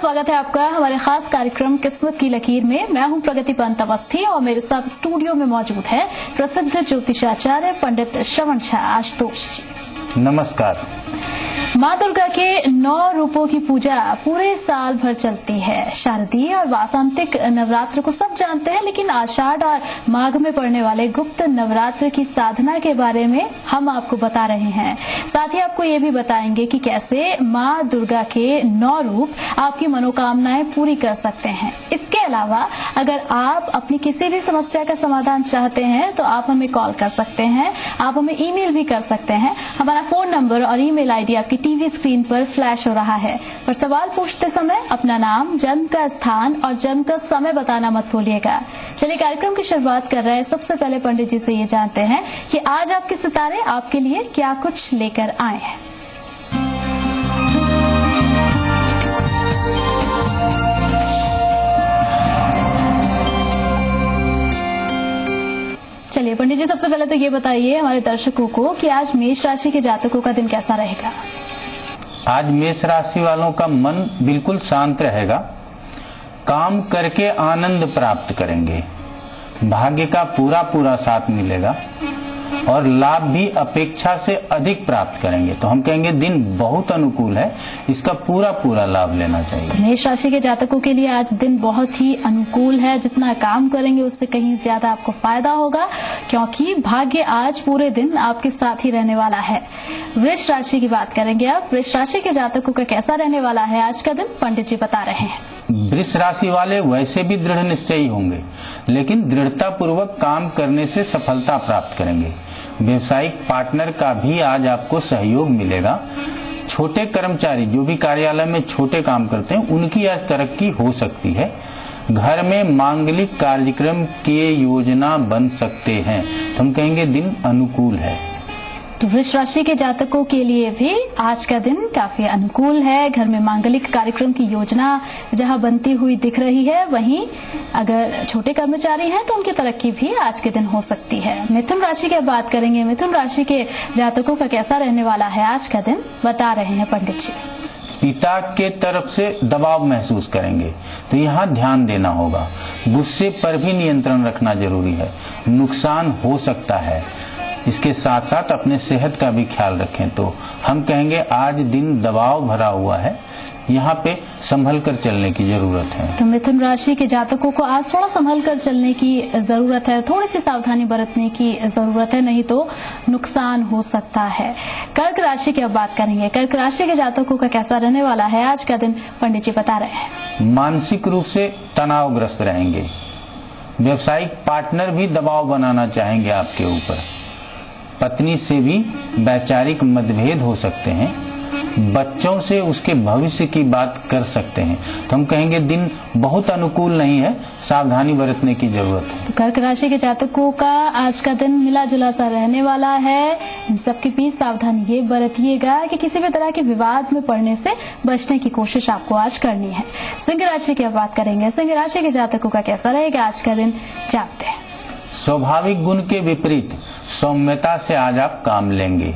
स्वागत है आपका हमारे खास कार्यक्रम किस्मत की लकीर में। मैं हूं प्रगति पंत अवस्थी और मेरे साथ स्टूडियो में मौजूद है प्रसिद्ध ज्योतिषाचार्य पंडित श्रवण झा आशुतोष जी। नमस्कार। माँ दुर्गा के 9 रूपों की पूजा पूरे साल भर चलती है। शारदीय और वासंतिक नवरात्र को सब जानते हैं, लेकिन आषाढ़ और माघ में पड़ने वाले गुप्त नवरात्र की साधना के बारे में हम आपको बता रहे हैं। साथ ही आपको ये भी बताएंगे कि कैसे माँ दुर्गा के 9 रूप आपकी मनोकामनाएं पूरी कर सकते हैं। इसके अलावा अगर आप अपनी किसी भी समस्या का समाधान चाहते हैं तो आप हमें कॉल कर सकते हैं, आप हमें ईमेल भी कर सकते हैं। हमारा फोन नंबर और ईमेल आईडी आपकी टीवी स्क्रीन पर फ्लैश हो रहा है। पर सवाल पूछते समय अपना नाम, जन्म का स्थान और जन्म का समय बताना मत भूलिएगा। चलिए कार्यक्रम की शुरुआत कर रहे हैं। सबसे पहले पंडित जी से ये जानते हैं कि आज आपके सितारे आपके लिए क्या कुछ लेकर आए हैं। चलिए पंडित जी, सबसे पहले तो ये बताइए हमारे दर्शकों को कि आज मेष राशि के जातकों का दिन कैसा रहेगा। आज मेष राशि वालों का मन बिल्कुल शांत रहेगा। काम करके आनंद प्राप्त करेंगे, भाग्य का पूरा साथ मिलेगा और लाभ भी अपेक्षा से अधिक प्राप्त करेंगे। तो हम कहेंगे दिन बहुत अनुकूल है, इसका पूरा लाभ लेना चाहिए। तो मेष राशि के जातकों के लिए आज दिन बहुत ही अनुकूल है। जितना काम करेंगे उससे कहीं ज्यादा आपको फायदा होगा, क्योंकि भाग्य आज पूरे दिन आपके साथ ही रहने वाला है। वृष राशि की बात करेंगे अब। वृष राशि के जातकों का कैसा रहने वाला है आज का दिन, पंडित जी बता रहे हैं। वृष राशि वाले वैसे भी दृढ़ निश्चयी होंगे, लेकिन दृढ़ता पूर्वक काम करने से सफलता प्राप्त करेंगे। व्यवसायिक पार्टनर का भी आज आपको सहयोग मिलेगा। छोटे कर्मचारी जो भी कार्यालय में छोटे काम करते हैं उनकी आज तरक्की हो सकती है। घर में मांगलिक कार्यक्रम की योजना बन सकते हैं। तो हम कहेंगे दिन अनुकूल है। तो वृष राशि के जातकों के लिए भी आज का दिन काफी अनुकूल है। घर में मांगलिक कार्यक्रम की योजना जहां बनती हुई दिख रही है, वहीं अगर छोटे कर्मचारी हैं तो उनकी तरक्की भी आज के दिन हो सकती है। मिथुन राशि की बात करेंगे। मिथुन राशि के जातकों का कैसा रहने वाला है आज का दिन, बता रहे हैं पंडित जी। पिता के तरफ से दबाव महसूस करेंगे, तो यहाँ ध्यान देना होगा। गुस्से पर भी नियंत्रण रखना जरूरी है, नुकसान हो सकता है। इसके साथ साथ अपने सेहत का भी ख्याल रखें। तो हम कहेंगे आज दिन दबाव भरा हुआ है, यहाँ पे संभल कर चलने की जरूरत है। तो मिथुन राशि के जातकों को आज थोड़ा संभल कर चलने की जरूरत है, थोड़ी सी सावधानी बरतने की जरूरत है, नहीं तो नुकसान हो सकता है। कर्क राशि की अब बात करेंगे। कर्क राशि के जातकों का कैसा रहने वाला है आज का दिन, पंडित जी बता रहे हैं। मानसिक रूप से तनावग्रस्त रहेंगे। व्यवसायिक पार्टनर भी दबाव बनाना चाहेंगे आपके ऊपर। पत्नी से भी वैचारिक मतभेद हो सकते हैं। बच्चों से उसके भविष्य की बात कर सकते हैं। तो हम कहेंगे दिन बहुत अनुकूल नहीं है, सावधानी बरतने की जरूरत है। तो कर्क राशि के जातकों का आज का दिन मिला जुला सा रहने वाला है। इन सबके बीच सावधानी ये बरतिएगा कि किसी भी तरह के विवाद में पड़ने से बचने की कोशिश आपको आज करनी है। सिंह राशि की बात करेंगे। सिंह राशि के जातकों का कैसा रहेगा आज का दिन, जानते हैं। स्वाभाविक गुण के विपरीत सौम्यता से आज आप काम लेंगे।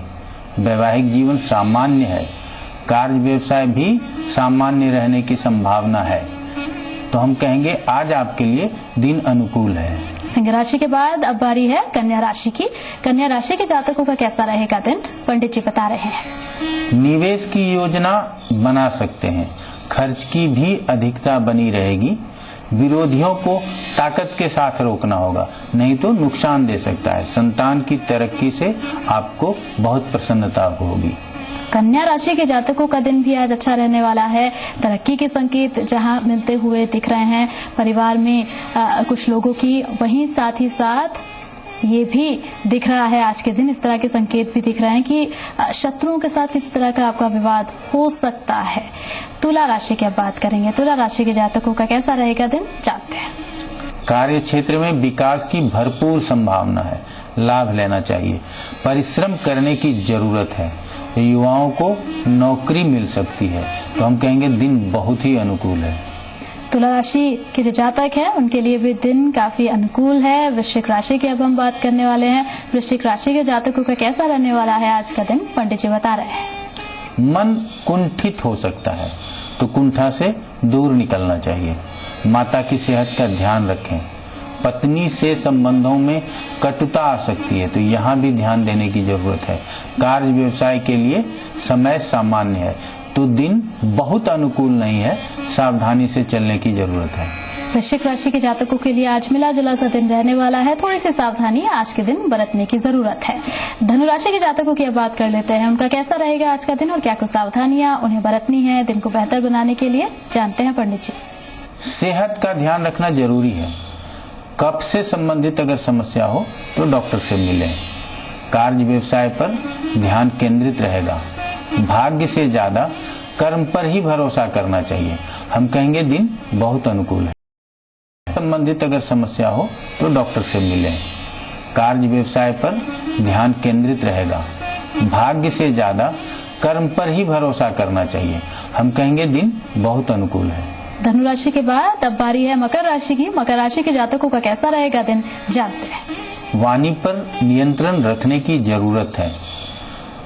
वैवाहिक जीवन सामान्य है। कार्य व्यवसाय भी सामान्य रहने की संभावना है। तो हम कहेंगे आज आपके लिए दिन अनुकूल है। सिंह राशि के बाद अब बारी है कन्या राशि की। कन्या राशि के जातकों का कैसा रहेगा दिन, पंडित जी बता रहे हैं। निवेश की योजना बना सकते हैं। खर्च की भी अधिकता बनी रहेगी। विरोधियों को ताकत के साथ रोकना होगा, नहीं तो नुकसान दे सकता है। संतान की तरक्की से आपको बहुत प्रसन्नता होगी। कन्या राशि के जातकों का दिन भी आज अच्छा रहने वाला है। तरक्की के संकेत जहां मिलते हुए दिख रहे हैं परिवार में कुछ लोगों की, वहीं साथ ही साथ ये भी दिख रहा है आज के दिन इस तरह के संकेत भी दिख रहे हैं कि शत्रुओं के साथ किसी तरह का आपका विवाद हो सकता है। तुला राशि की अब बात करेंगे। तुला राशि के जातकों का कैसा रहेगा दिन, जानते हैं। कार्य क्षेत्र में विकास की भरपूर संभावना है, लाभ लेना चाहिए। परिश्रम करने की जरूरत है। युवाओं को नौकरी मिल सकती है। तो हम कहेंगे दिन बहुत ही अनुकूल है। तुला राशि के जो जातक हैं उनके लिए भी दिन काफी अनुकूल है। वृश्चिक राशि की अब हम बात करने वाले हैं। वृश्चिक राशि के जातकों का कैसा रहने वाला है आज का दिन, पंडित जी बता रहे हैं। मन कुंठित हो सकता है, तो कुंठा से दूर निकलना चाहिए। माता की सेहत का ध्यान रखें। पत्नी से संबंधों में कटुता आ सकती है, तो यहाँ भी ध्यान देने की जरूरत है। कार्य व्यवसाय के लिए समय सामान्य है, तो दिन बहुत अनुकूल नहीं है, सावधानी से चलने की जरूरत है। वृश्चिक राशि के जातकों के लिए आज मिला जुला सा दिन रहने वाला है। थोड़ी सी सावधानी आज के दिन बरतने की जरूरत है। धनु राशि के जातकों की अब बात कर लेते हैं, उनका कैसा रहेगा आज का दिन और क्या कुछ सावधानियां उन्हें बरतनी है दिन को बेहतर बनाने के लिए, जानते हैं पंडित जी से। सेहत का ध्यान रखना जरूरी है। कफ से संबंधित अगर समस्या हो तो डॉक्टर से मिलें। कार्य व्यवसाय पर ध्यान केंद्रित रहेगा। भाग्य से ज्यादा कर्म पर ही भरोसा करना चाहिए। हम कहेंगे दिन बहुत अनुकूल है। संबंधित अगर समस्या हो तो डॉक्टर से मिलें। कार्य व्यवसाय पर ध्यान केंद्रित रहेगा। भाग्य से ज्यादा कर्म पर ही भरोसा करना चाहिए। हम कहेंगे दिन बहुत अनुकूल है। धनु राशि के बाद अब बारी है मकर राशि की। मकर राशि के जातकों का कैसा रहेगा दिन, जानते हैं। वाणी पर नियंत्रण रखने की जरूरत है।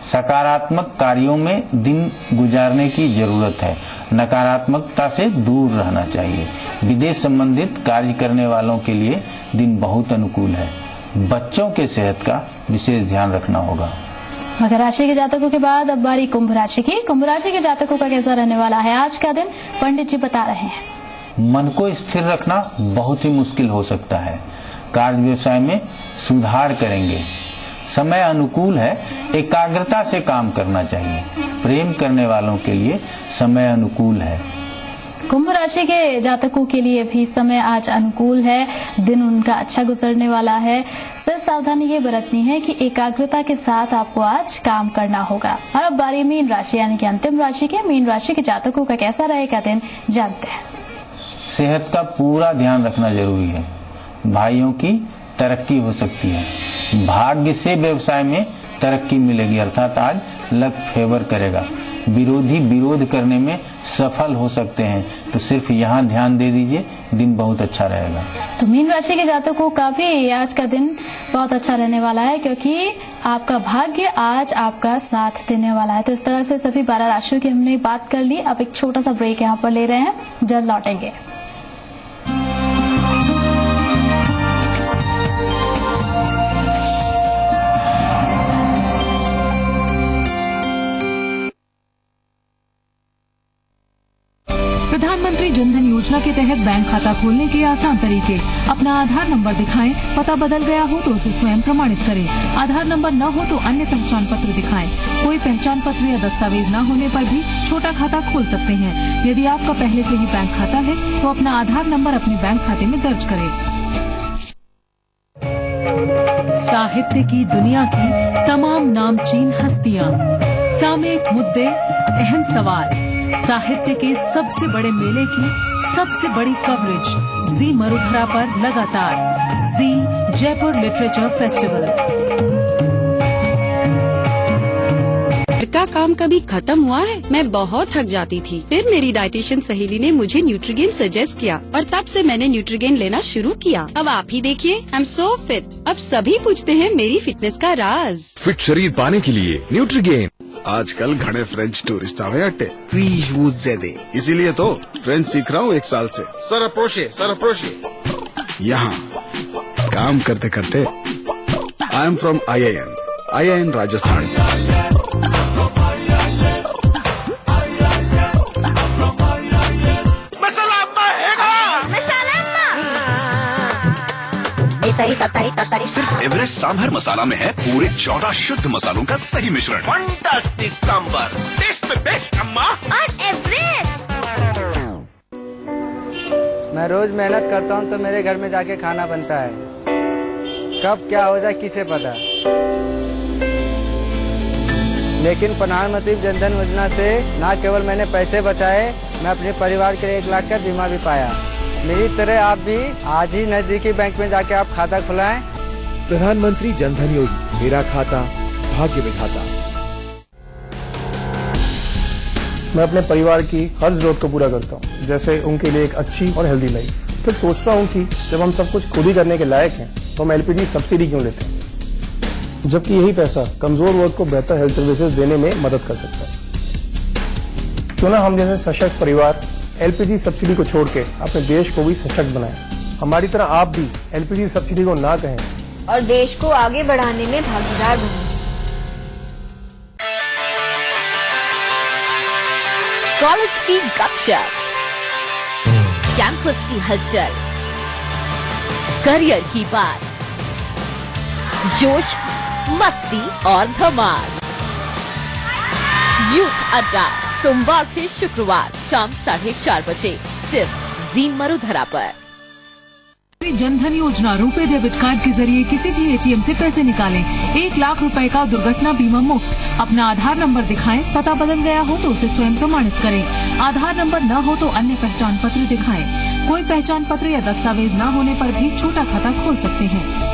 सकारात्मक कार्यों में दिन गुजारने की जरूरत है। नकारात्मकता से दूर रहना चाहिए। विदेश संबंधित कार्य करने वालों के लिए दिन बहुत अनुकूल है। बच्चों के सेहत का विशेष ध्यान रखना होगा। मकर राशि के जातकों के बाद अब बारी कुंभ राशि की। कुंभ राशि के जातकों का कैसा रहने वाला है आज का दिन, पंडित जी बता रहे हैं। मन को स्थिर रखना बहुत ही मुश्किल हो सकता है। कार्य व्यवसाय में सुधार करेंगे। समय अनुकूल है, एकाग्रता से काम करना चाहिए। प्रेम करने वालों के लिए समय अनुकूल है। कुंभ राशि के जातकों के लिए भी समय आज अनुकूल है। दिन उनका अच्छा गुजरने वाला है। सिर्फ सावधानी ये बरतनी है कि एकाग्रता के साथ आपको आज काम करना होगा। और अब बारी मीन राशि यानी कि अंतिम राशि के। मीन राशि के जातकों का कैसा रहेगा दिन, जानते हैं। सेहत का पूरा ध्यान रखना जरूरी है। भाइयों की तरक्की हो सकती है। भाग्य से व्यवसाय में तरक्की मिलेगी, अर्थात आज लक फेवर करेगा। विरोधी विरोध करने में सफल हो सकते हैं, तो सिर्फ यहाँ ध्यान दे दीजिए, दिन बहुत अच्छा रहेगा। तो मीन राशि के जातकों का भी आज का दिन बहुत अच्छा रहने वाला है, क्योंकि आपका भाग्य आज आपका साथ देने वाला है। तो इस तरह से सभी 12 राशियों की हमने बात कर ली। अब एक छोटा सा ब्रेक यहाँ पर ले रहे हैं, जल्द लौटेंगे। प्रधानमंत्री जनधन योजना के तहत बैंक खाता खोलने के आसान तरीके। अपना आधार नंबर दिखाएं, पता बदल गया हो तो उसे स्वयं प्रमाणित करें। आधार नंबर न हो तो अन्य पहचान पत्र दिखाएं। कोई पहचान पत्र या दस्तावेज न होने पर भी छोटा खाता खोल सकते हैं। यदि आपका पहले से ही बैंक खाता है तो अपना आधार नंबर अपने बैंक खाते में दर्ज करें। साहित्य की दुनिया की तमाम नामचीन हस्तियाँ, सामयिक मुद्दे, अहम सवाल, साहित्य के सबसे बड़े मेले की सबसे बड़ी कवरेज जी मरुधरा पर लगातार। जी जयपुर लिटरेचर फेस्टिवल। घर का काम कभी खत्म हुआ है? मैं बहुत थक जाती थी। फिर मेरी डाइटिशियन सहेली ने मुझे न्यूट्रीगेन सजेस्ट किया और तब से मैंने न्यूट्रीगेन लेना शुरू किया। अब आप ही देखिए, आई एम सो फिट। अब सभी पूछते हैं मेरी फिटनेस का राज। फिट शरीर पाने के लिए न्यूट्रीगेन। आजकल घणे फ्रेंच टूरिस्ट आवे अट्टे ट्वीज वूज ज़्यादा, इसीलिए तो फ्रेंच सीख रहा हूँ 1 साल से। सर अप्रोचे यहाँ काम करते करते। I am from IIN Rajasthan. सिर्फ एवरेस्ट सांभर मसाला में है पूरे 14 शुद्ध मसालों का सही मिश्रण। फंटास्टिक सांभर, टेस्ट में बेस्ट अम्मा। और एवरेस्ट। मैं रोज मेहनत करता हूँ तो मेरे घर में जाके खाना बनता है। कब क्या हो जाए किसे पता। लेकिन प्रधानमंत्री जनधन योजना से न केवल मैंने पैसे बचाए, मैं अपने परिवार के लिए 1 लाख का बीमा भी पाया। मेरी तरह आप भी आज ही नजदीकी बैंक में जाके आप खाता खुलाएं। प्रधानमंत्री जनधन योजना, मेरा खाता भाग्य विधाता। मैं अपने परिवार की हर जरूरत को पूरा करता हूँ, जैसे उनके लिए एक अच्छी और हेल्दी लाइफ। फिर सोचता हूँ कि जब हम सब कुछ खुद ही करने के लायक हैं तो हम LPG सब्सिडी क्यों लेते हैं, जबकि यही पैसा कमजोर वर्ग को बेहतर हेल्थ सर्विसेज देने में मदद कर सकता है। क्यों ना हम जैसे सशक्त परिवार एलपीजी सब्सिडी को छोड़ के अपने देश को भी सशक्त बनाएं। हमारी तरह आप भी एलपीजी सब्सिडी को ना कहें और देश को आगे बढ़ाने में भागीदार बनें। कॉलेज की गपशप, कैंपस की हलचल, करियर की बात, जोश, मस्ती और धमाल। यूथ अड्डा सोमवार से शुक्रवार शाम 4:30 बजे सिर्फ जी मरुधरा पर। जनधन योजना रुपए डेबिट कार्ड के जरिए किसी भी एटीएम से पैसे निकालें। 1 लाख रुपए का दुर्घटना बीमा मुफ्त। अपना आधार नंबर दिखाएं, पता बदल गया हो तो उसे स्वयं प्रमाणित करें। आधार नंबर न हो तो अन्य पहचान पत्र दिखाएं। कोई पहचान पत्र या दस्तावेज न होने पर भी छोटा खाता खोल सकते हैं।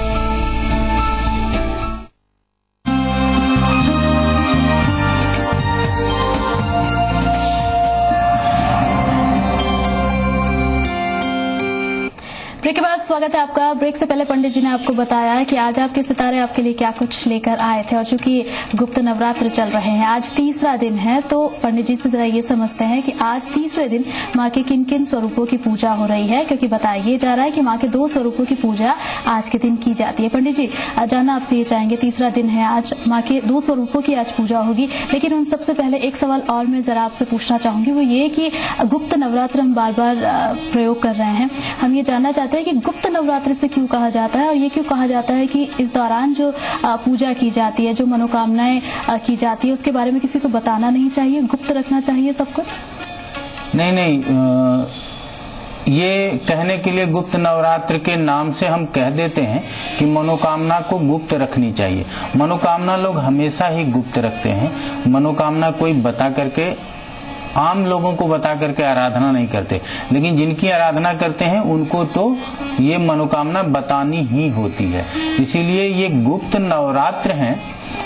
ब्रेक के बाद स्वागत है आपका। ब्रेक से पहले पंडित जी ने आपको बताया कि आज आपके सितारे आपके लिए क्या कुछ लेकर आए थे, और चूंकि गुप्त नवरात्र चल रहे हैं, आज तीसरा दिन है, तो पंडित जी से जरा ये समझते हैं कि आज तीसरे दिन माँ के किन किन स्वरूपों की पूजा हो रही है, क्योंकि बताया ये जा रहा है कि माँ के 2 स्वरूपों की पूजा आज के दिन की जाती है। पंडित जी जानना आपसे ये चाहेंगे, तीसरा दिन है आज, माँ के 2 स्वरूपों की आज पूजा होगी, लेकिन उन सबसे पहले एक सवाल और मैं जरा आपसे पूछना चाहूंगी, वो ये कि गुप्त नवरात्र हम बार बार प्रयोग कर रहे हैं, हम ये जानना चाहते हैं कि गुप्त नवरात्र से क्यों कहा जाता है, और ये क्यों कहा जाता है कि इस दौरान जो पूजा की जाती है, जो मनोकामनाएं की जाती है, उसके बारे में किसी को बताना नहीं चाहिए, गुप्त रखना चाहिए सब कुछ? नहीं, ये कहने के लिए गुप्त नवरात्र के नाम से हम कह देते हैं कि मनोकामना को गुप्त रखनी चाहिए। मनोकामना लोग हमेशा ही गुप्त रखते हैं। मनोकामना कोई बता करके, आम लोगों को बता करके आराधना नहीं करते, लेकिन जिनकी आराधना करते हैं उनको तो ये मनोकामना बतानी ही होती है। इसीलिए ये गुप्त नवरात्र हैं।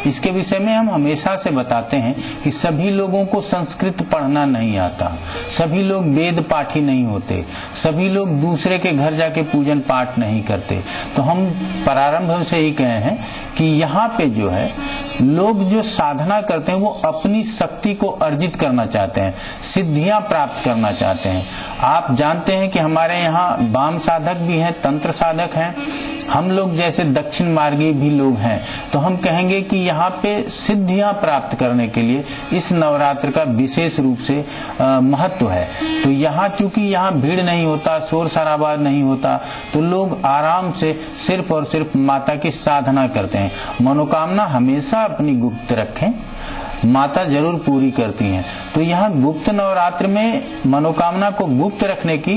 इसके विषय में हम हमेशा से बताते हैं कि सभी लोगों को संस्कृत पढ़ना नहीं आता, सभी लोग वेद पाठी नहीं होते, सभी लोग दूसरे के घर जाके पूजन पाठ नहीं करते। तो हम प्रारंभ से ही कहे हैं कि यहाँ पे जो है लोग जो साधना करते हैं वो अपनी शक्ति को अर्जित करना चाहते हैं, सिद्धियां प्राप्त करना चाहते हैं। आप जानते हैं कि हमारे यहाँ वाम साधक भी हैं, तंत्र साधक हैं, हम लोग जैसे दक्षिण मार्गी भी लोग हैं। तो हम कहेंगे कि यहाँ पे सिद्धियां प्राप्त करने के लिए इस नवरात्र का विशेष रूप से महत्व है। तो यहाँ चूंकि यहाँ भीड़ नहीं होता, शोर शराबा नहीं होता, तो लोग आराम से सिर्फ और सिर्फ माता की साधना करते हैं। मनोकामना हमेशा अपनी गुप्त रखें, माता जरूर पूरी करती हैं। तो यहाँ गुप्त नवरात्र में मनोकामना को गुप्त रखने की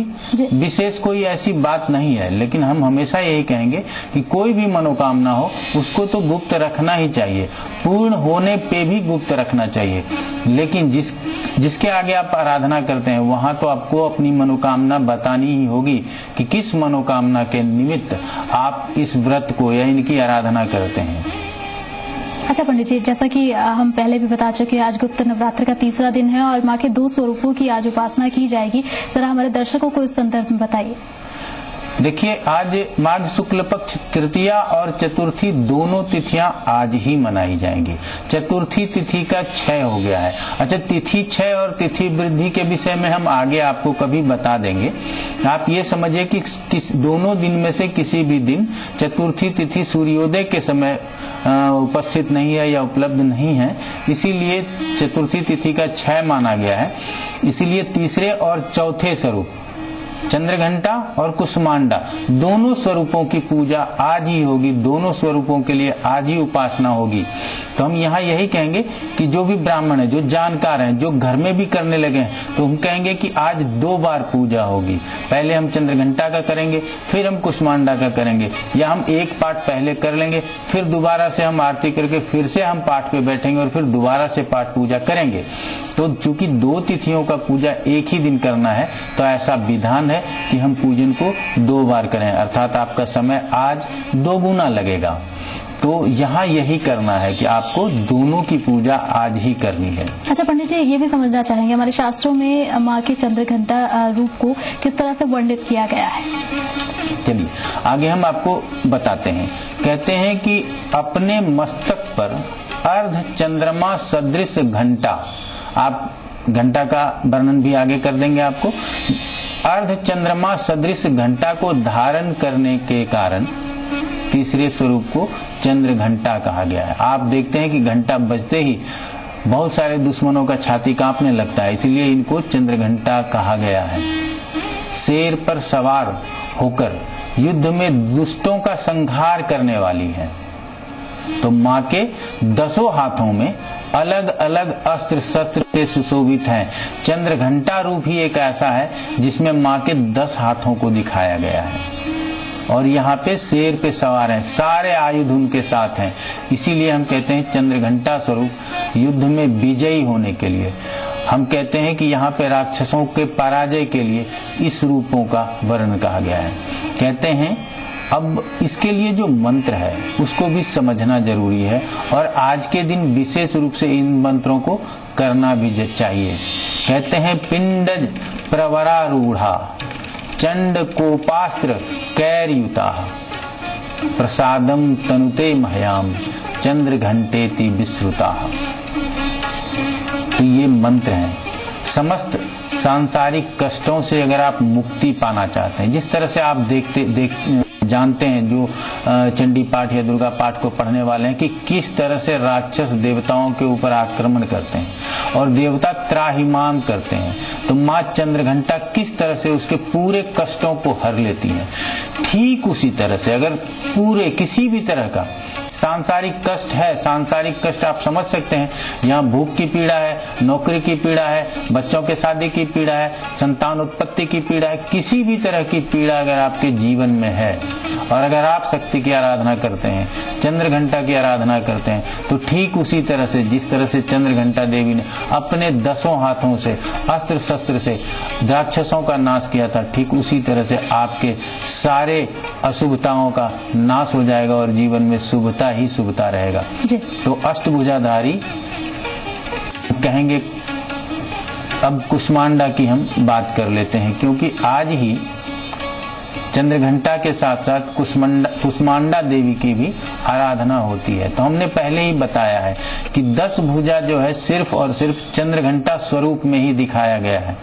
विशेष कोई ऐसी बात नहीं है, लेकिन हम हमेशा यही कहेंगे कि कोई भी मनोकामना हो उसको तो गुप्त रखना ही चाहिए, पूर्ण होने पे भी गुप्त रखना चाहिए। लेकिन जिसके आगे आप आराधना करते हैं वहां तो आपको अपनी मनोकामना बतानी ही होगी कि किस मनोकामना के निमित्त आप इस व्रत को या इनकी आराधना करते हैं। अच्छा पंडित जी, जैसा कि हम पहले भी बता चुके हैं, आज गुप्त नवरात्र का तीसरा दिन है और माँ के 2 स्वरूपों की आज उपासना की जाएगी। जरा हमारे दर्शकों को इस संदर्भ में बताइए। देखिए, आज माघ शुक्ल पक्ष तृतीया और चतुर्थी दोनों तिथियां आज ही मनाई जाएंगी। चतुर्थी तिथि का क्षय हो गया है। अच्छा, तिथि क्षय और तिथि वृद्धि के विषय में हम आगे आपको कभी बता देंगे। आप ये समझिए कि दोनों दिन में से किसी भी दिन चतुर्थी तिथि सूर्योदय के समय उपस्थित नहीं है या उपलब्ध नहीं है, इसीलिए चतुर्थी तिथि का क्षय माना गया है। इसीलिए तीसरे और चौथे स्वरूप चंद्रघंटा और कुसमांडा दोनों स्वरूपों की पूजा आज ही होगी, दोनों स्वरूपों के लिए आज ही उपासना होगी। तो हम यहाँ यही कहेंगे कि जो भी ब्राह्मण है, जो जानकार हैं, जो घर में भी करने लगे हैं, तो हम कहेंगे कि आज 2 बार पूजा होगी। पहले हम चंद्रघंटा का करेंगे, फिर हम कुसमांडा का करेंगे, या हम एक पाठ पहले कर लेंगे, फिर दोबारा से हम आरती करके फिर से हम पाठ पे बैठेंगे और फिर दोबारा से पाठ पूजा करेंगे। तो चूंकि 2 तिथियों का पूजा एक ही दिन करना है, तो ऐसा विधान है कि हम पूजन को 2 बार करें, अर्थात आपका समय आज 2 गुना लगेगा। तो यहाँ यही करना है कि आपको दोनों की पूजा आज ही करनी है। अच्छा पंडित जी, ये भी समझना चाहेंगे, हमारे शास्त्रों में माँ के चंद्रघंटा रूप को किस तरह से वर्णित किया गया है? चलिए आगे हम आपको बताते हैं। कहते हैं कि अपने मस्तक पर अर्ध चंद्रमा सदृश घंटा, आप घंटा का वर्णन भी आगे कर देंगे आपको। अर्ध चंद्रमा सदृश घंटा को धारण करने के कारण तीसरे स्वरूप को चंद्र घंटा कहा गया है। आप देखते हैं कि घंटा बजते ही बहुत सारे दुश्मनों का छाती कांपने लगता है, इसलिए इनको चंद्र घंटा कहा गया है। शेर पर सवार होकर युद्ध में दुष्टों का संहार करने वाली है। तो माँ के 10 हाथों में अलग अलग अस्त्र शस्त्र से सुशोभित हैं। चंद्र घंटा रूप ही एक ऐसा है जिसमें माँ के 10 हाथों को दिखाया गया है, और यहाँ पे शेर पे सवार हैं, सारे आयुध उनके साथ हैं। इसीलिए हम कहते हैं चंद्र घंटा स्वरूप युद्ध में विजयी होने के लिए। हम कहते हैं कि यहाँ पे राक्षसों के पराजय के लिए इस रूपों का वर्णन कहा गया है। कहते हैं अब इसके लिए जो मंत्र है उसको भी समझना जरूरी है, और आज के दिन विशेष रूप से इन मंत्रों को करना भी चाहिए। कहते हैं पिंडज प्रवरारूढ़ा चंड कोपास्त्र कैरयुता प्रसादम तनुते मह्याम चंद्र घंटेति विश्रुता। तो ये मंत्र हैं। समस्त सांसारिक कष्टों से अगर आप मुक्ति पाना चाहते हैं, जिस तरह से आप जानते हैं जो चंडी पाठ या दुर्गा पाठ को पढ़ने वाले हैं कि किस तरह से राक्षस देवताओं के ऊपर आक्रमण करते हैं और देवता त्राहिमाम करते हैं, तो माँ चंद्रघंटा किस तरह से उसके पूरे कष्टों को हर लेती है। ठीक उसी तरह से अगर पूरे किसी भी तरह का सांसारिक कष्ट है, सांसारिक कष्ट आप समझ सकते हैं, यहाँ भूख की पीड़ा है, नौकरी की पीड़ा है, बच्चों के शादी की पीड़ा है, संतान उत्पत्ति की पीड़ा है, किसी भी तरह की पीड़ा अगर आपके जीवन में है और अगर आप शक्ति की आराधना करते हैं, चंद्र घंटा की आराधना करते हैं, तो ठीक उसी तरह से जिस तरह से चंद्र घंटा देवी ने अपने 10 हाथों से अस्त्र शस्त्र से राक्षसों का नाश किया था, ठीक उसी तरह से आपके सारे अशुभताओं का नाश हो जाएगा और जीवन में शुभता ही शुभता रहेगा। तो अष्टभुजाधारी कहेंगे। अब कुष्मांडा की हम बात कर लेते हैं, क्योंकि आज ही चंद्रघंटा के साथ साथ कुष्मांडा देवी की भी आराधना होती है। तो हमने पहले ही बताया है कि 10 भुजा जो है सिर्फ और सिर्फ चंद्रघंटा स्वरूप में ही दिखाया गया है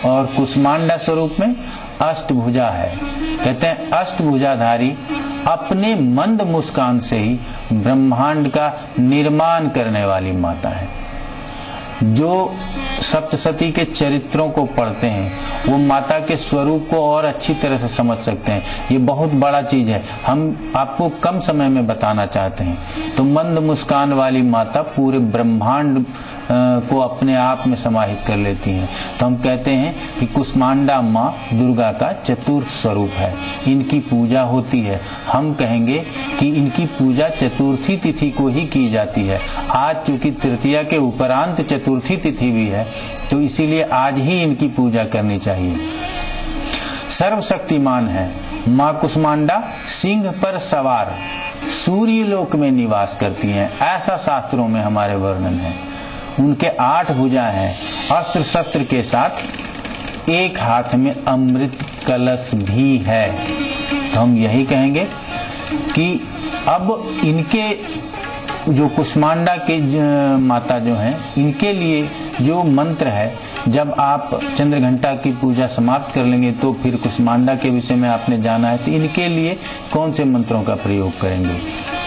और कुष्मांडा स्वरूप में अष्टभुजा है। कहते हैं अष्टभुजाधारी अपने मंद मुस्कान से ही ब्रह्मांड का निर्माण करने वाली माता है। जो सप्तशती के चरित्रों को पढ़ते हैं वो माता के स्वरूप को और अच्छी तरह से समझ सकते हैं। ये बहुत बड़ा चीज है, हम आपको कम समय में बताना चाहते हैं। तो मंद मुस्कान वाली माता पूरे ब्रह्मांड को अपने आप में समाहित कर लेती हैं। तो हम कहते हैं कि कुष्मांडा माँ दुर्गा का चतुर्थ स्वरूप है, इनकी पूजा होती है। हम कहेंगे कि इनकी पूजा चतुर्थी तिथि को ही की जाती है। आज चूंकि तृतीया के उपरांत चतुर्थी तिथि भी है, तो इसीलिए आज ही इनकी पूजा करनी चाहिए। सर्वशक्तिमान है माँ कुष्मांडा, सिंह पर सवार सूर्य लोक में निवास करती हैं, ऐसा शास्त्रों में हमारे वर्णन है। उनके 8 भुजा हैं, अस्त्र शस्त्र के साथ एक हाथ में अमृत कलश भी है। तो हम यही कहेंगे कि अब इनके जो कुष्मांडा के माता जो हैं, इनके लिए जो मंत्र है, जब आप चंद्रघंटा की पूजा समाप्त कर लेंगे तो फिर कुष्मांडा के विषय में आपने जाना है, तो इनके लिए कौन से मंत्रों का प्रयोग करेंगे,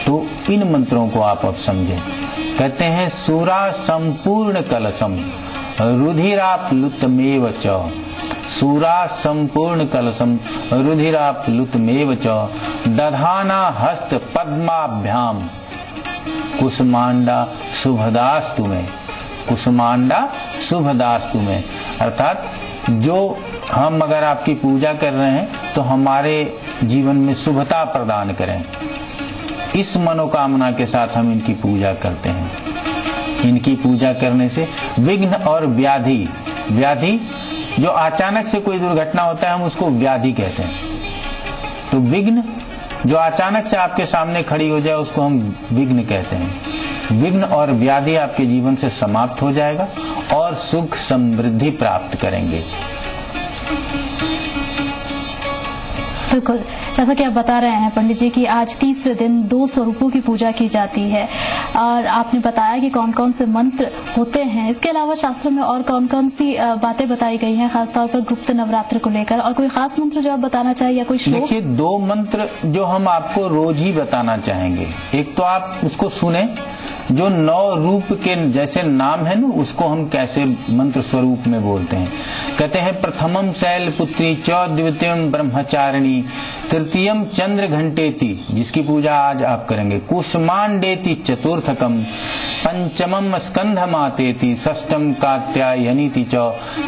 तो इन मंत्रों को आप अब समझें। कहते हैं सूरा संपूर्ण कलशम रुधिराप्लुतमेव च, सूरा संपूर्ण कलशम रुधिराप्लुतमेव च, दधाना हस्त पद्माभ्याम कुष्मांडा शुभदास्तु में, कुष्मांडा शुभदास्तु में। अर्थात जो हम अगर आपकी पूजा कर रहे हैं तो हमारे जीवन में शुभता प्रदान करें, इस मनोकामना के साथ हम इनकी पूजा करते हैं। इनकी पूजा करने से विघ्न और व्याधि, व्याधि जो अचानक से कोई दुर्घटना होता है हम उसको व्याधि कहते हैं। तो विघ्न जो अचानक से आपके सामने खड़ी हो जाए उसको हम विघ्न कहते हैं। विघ्न और व्याधि आपके जीवन से समाप्त हो जाएगा और सुख समृद्धि प्राप्त करेंगे। बिल्कुल, जैसा कि आप बता रहे हैं पंडित जी कि आज तीसरे दिन 2 स्वरूपों की पूजा की जाती है और आपने बताया कि कौन कौन से मंत्र होते हैं। इसके अलावा शास्त्रों में और कौन कौन सी बातें बताई गई हैं खासतौर पर गुप्त नवरात्र को लेकर, और कोई खास मंत्र जो आप बताना चाहिए या कोई श्लोक? देखिए, 2 मंत्र जो हम आपको रोज ही बताना चाहेंगे। एक तो आप उसको सुने, जो 9 रूप के जैसे नाम है ना, उसको हम कैसे मंत्र स्वरूप में बोलते हैं। कहते हैं प्रथमम शैलपुत्री च द्वितीयम ब्रह्मचारिणी तृतीयम चंद्र घंटेति, जिसकी पूजा आज आप करेंगे, कुष्मांडेति चतुर्थकम पंचमम स्कंध मातेति षष्ठम कात्यायनीति च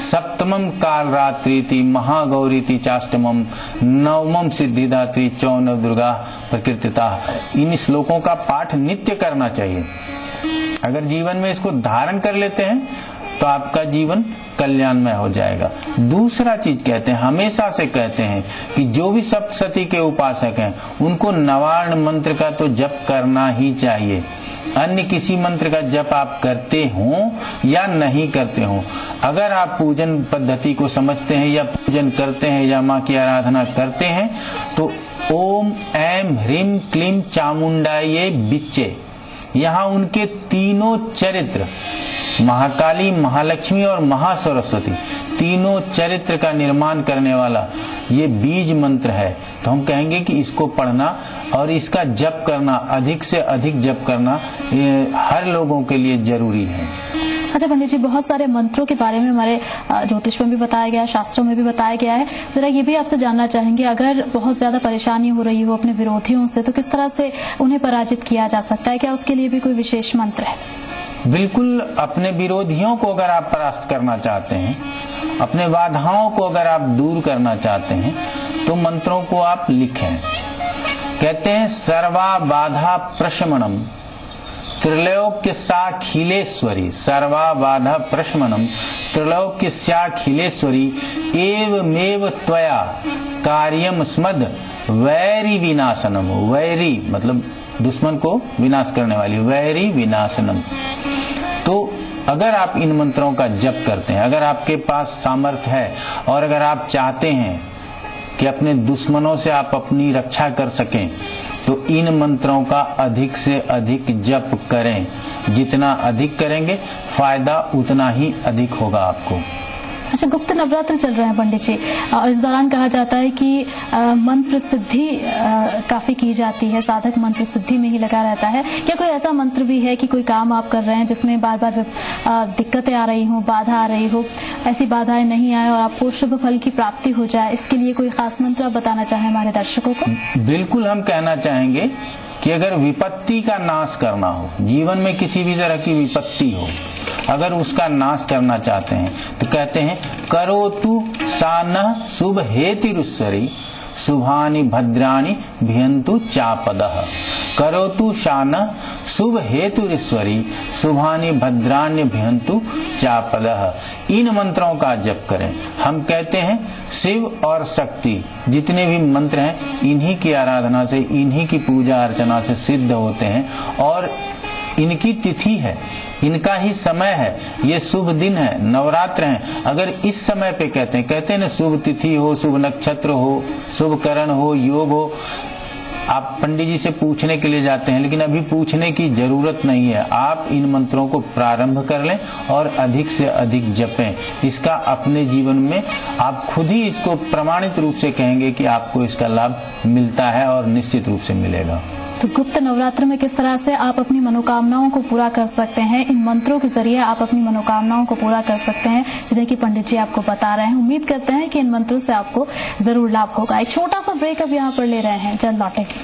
सप्तमम कालरात्रीति महागौरीति चाष्टमम नवमम सिद्धिदात्री च नवदुर्गा प्रकृतिता। इन श्लोकों का पाठ नित्य करना चाहिए। अगर जीवन में इसको धारण कर लेते हैं तो आपका जीवन कल्याणमय हो जाएगा। दूसरा चीज कहते हैं, हमेशा से कहते हैं कि जो भी सप्तशती के उपासक हैं उनको नवार्ण मंत्र का तो जप करना ही चाहिए। अन्य किसी मंत्र का जप आप करते हो या नहीं करते हो, अगर आप पूजन पद्धति को समझते हैं या पूजन करते हैं या माँ की आराधना करते हैं तो ओम ऐम ह्रीम क्लीम चामुंडाये बिच्चे, यहाँ उनके तीनों चरित्र महाकाली, महालक्ष्मी और महासरस्वती, तीनों चरित्र का निर्माण करने वाला ये बीज मंत्र है। तो हम कहेंगे कि इसको पढ़ना और इसका जप करना, अधिक से अधिक जप करना, ये हर लोगों के लिए जरूरी है। अच्छा पंडित जी, बहुत सारे मंत्रों के बारे में हमारे ज्योतिष में भी बताया गया है, शास्त्रों में भी बताया गया है। जरा ये भी आपसे जानना चाहेंगे, अगर बहुत ज्यादा परेशानी हो रही हो अपने विरोधियों से तो किस तरह से उन्हें पराजित किया जा सकता है? क्या उसके लिए भी कोई विशेष मंत्र है? बिल्कुल, अपने विरोधियों को अगर आप परास्त करना चाहते हैं, अपने बाधाओं को अगर आप दूर करना चाहते हैं तो मंत्रों को आप लिखें। कहते हैं सर्वा बाधा प्रशमनम त्रिलोक्यसाखिलेश्वरी, सर्वा बाधा प्रशमनम त्रिलोक्यसाखिलेश्वरी एवमेव त्वया कार्यम स्मद वैरी विनाशनम। वैरी मतलब दुश्मन को विनाश करने वाली, वैरी विनाशनम। तो अगर आप इन मंत्रों का जप करते हैं, अगर आपके पास सामर्थ्य है और अगर आप चाहते हैं कि अपने दुश्मनों से आप अपनी रक्षा कर सकें तो इन मंत्रों का अधिक से अधिक जप करें। जितना अधिक करेंगे फायदा उतना ही अधिक होगा आपको। अच्छा, गुप्त नवरात्र चल रहे हैं पंडित जी और इस दौरान कहा जाता है कि मंत्र सिद्धि काफी की जाती है, साधक मंत्र सिद्धि में ही लगा रहता है। क्या कोई ऐसा मंत्र भी है कि कोई काम आप कर रहे हैं जिसमें बार बार दिक्कतें आ रही हो, बाधा आ रही हो, ऐसी बाधाएं नहीं आए और आपको शुभ फल की प्राप्ति हो जाए, इसके लिए कोई खास मंत्र आप बताना चाहें हमारे दर्शकों को? बिल्कुल, हम कहना चाहेंगे कि अगर विपत्ति का नाश करना हो, जीवन में किसी भी तरह की विपत्ति हो, अगर उसका नाश करना चाहते हैं तो कहते हैं करोतु सानः शुभ हेतिरुस्वरी शुभानि भद्राणि भियन्तु चापदः। करोतु शानः शुभ हेतुरीश्वरी शुभानि भद्राण्य भियन्तु चापदः। इन मंत्रों का जप करें। हम कहते हैं शिव और शक्ति जितने भी मंत्र हैं इन्हीं की आराधना से, इन्हीं की पूजा अर्चना से सिद्ध होते हैं और इनकी तिथि है, इनका ही समय है, ये शुभ दिन है, नवरात्र हैं। अगर इस समय पे कहते हैं ना, शुभ तिथि हो, शुभ नक्षत्र हो, शुभ करण हो, योग हो, आप पंडित जी से पूछने के लिए जाते हैं लेकिन अभी पूछने की जरूरत नहीं है। आप इन मंत्रों को प्रारंभ कर लें और अधिक से अधिक जपें। इसका अपने जीवन में आप खुद ही इसको प्रमाणित रूप से कहेंगे कि आपको इसका लाभ मिलता है और निश्चित रूप से मिलेगा। तो गुप्त नवरात्र में किस तरह से आप अपनी मनोकामनाओं को पूरा कर सकते हैं, इन मंत्रों के जरिए आप अपनी मनोकामनाओं को पूरा कर सकते हैं जिन्हें कि पंडित जी आपको बता रहे हैं। उम्मीद करते हैं कि इन मंत्रों से आपको जरूर लाभ होगा। एक छोटा सा ब्रेक अब यहाँ पर ले रहे हैं, जल्द लौटेंगे।